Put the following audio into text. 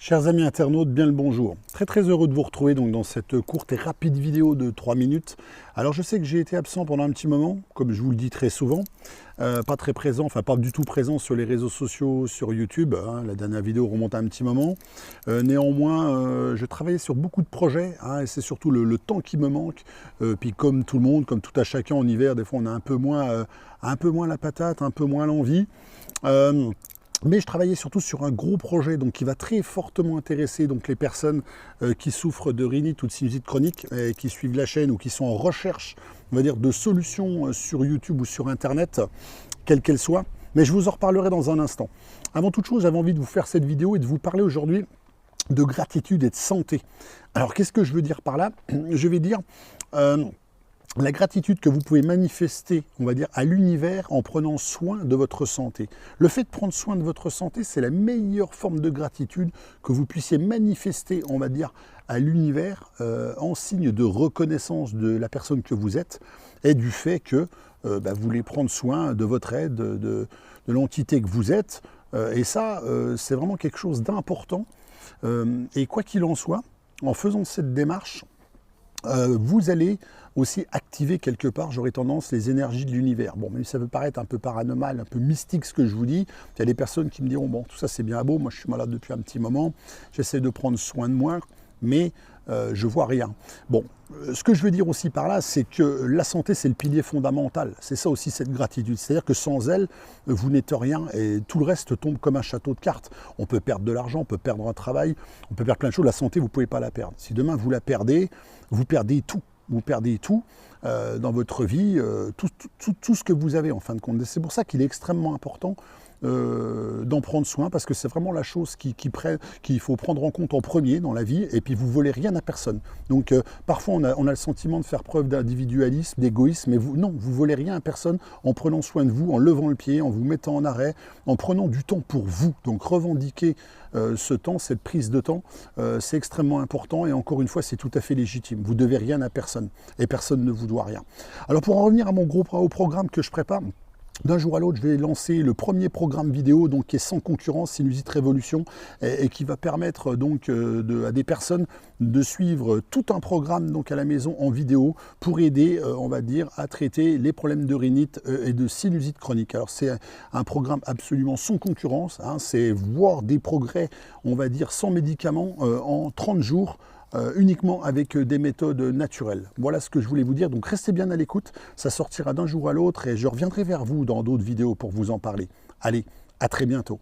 Chers amis internautes, bien le bonjour. Très heureux de vous retrouver donc dans cette courte et rapide vidéo de 3 minutes. Alors je sais que j'ai été absent pendant un petit moment, comme je vous le dis très souvent, pas très présent, enfin pas du tout présent sur les réseaux sociaux, sur YouTube, hein, la dernière vidéo remonte à un petit moment. Néanmoins, je travaillais sur beaucoup de projets, hein, et c'est surtout le temps qui me manque. Puis comme tout le monde, comme tout à chacun en hiver, des fois on a un peu moins la patate, un peu moins l'envie. Mais je travaillais surtout sur un gros projet donc, qui va très fortement intéresser donc, les personnes qui souffrent de rhinite ou de sinusite chronique, et qui suivent la chaîne ou qui sont en recherche, on va dire, de solutions sur YouTube ou sur Internet, quelles qu'elles soient. Mais je vous en reparlerai dans un instant. Avant toute chose, j'avais envie de vous faire cette vidéo et de vous parler aujourd'hui de gratitude et de santé. Alors, qu'est-ce que je veux dire par là? Je vais dire... la gratitude que vous pouvez manifester, on va dire, à l'univers en prenant soin de votre santé. Le fait de prendre soin de votre santé, c'est la meilleure forme de gratitude que vous puissiez manifester, on va dire, à l'univers en signe de reconnaissance de la personne que vous êtes et du fait que vous voulez prendre soin de votre aide, de l'entité que vous êtes. Et ça, c'est vraiment quelque chose d'important. Et quoi qu'il en soit, en faisant cette démarche, vous allez aussi activer quelque part, j'aurais tendance, les énergies de l'univers. Bon, même si ça peut paraître un peu paranormal, un peu mystique ce que je vous dis, il y a des personnes qui me diront, bon, tout ça c'est bien beau, moi je suis malade depuis un petit moment, j'essaie de prendre soin de moi, mais je vois rien. Bon, ce que je veux dire aussi par là, c'est que la santé, c'est le pilier fondamental. C'est ça aussi, cette gratitude. C'est-à-dire que sans elle, vous n'êtes rien et tout le reste tombe comme un château de cartes. On peut perdre de l'argent, on peut perdre un travail, on peut perdre plein de choses. La santé, vous ne pouvez pas la perdre. Si demain vous la perdez, vous perdez tout. Vous perdez tout dans votre vie, tout ce que vous avez en fin de compte. C'est pour ça qu'il est extrêmement important d'en prendre soin, parce que c'est vraiment la chose qu'il faut prendre en compte en premier dans la vie, et puis vous ne volez rien à personne. Donc parfois on a le sentiment de faire preuve d'individualisme, d'égoïsme, mais vous ne volez rien à personne en prenant soin de vous, en levant le pied, en vous mettant en arrêt, en prenant du temps pour vous. Donc revendiquer ce temps, cette prise de temps, c'est extrêmement important, et encore une fois c'est tout à fait légitime. Vous ne devez rien à personne, et personne ne vous doit rien. Alors pour en revenir à au programme que je prépare, d'un jour à l'autre, je vais lancer le premier programme vidéo donc, qui est sans concurrence, Sinusite Révolution, et qui va permettre donc, à des personnes de suivre tout un programme donc, à la maison en vidéo pour aider, on va dire, à traiter les problèmes de rhinite et de sinusite chronique. Alors c'est un programme absolument sans concurrence, hein, c'est voir des progrès, on va dire, sans médicaments en 30 jours, uniquement avec des méthodes naturelles. Voilà ce que je voulais vous dire, donc restez bien à l'écoute, ça sortira d'un jour à l'autre et je reviendrai vers vous dans d'autres vidéos pour vous en parler. Allez, à très bientôt.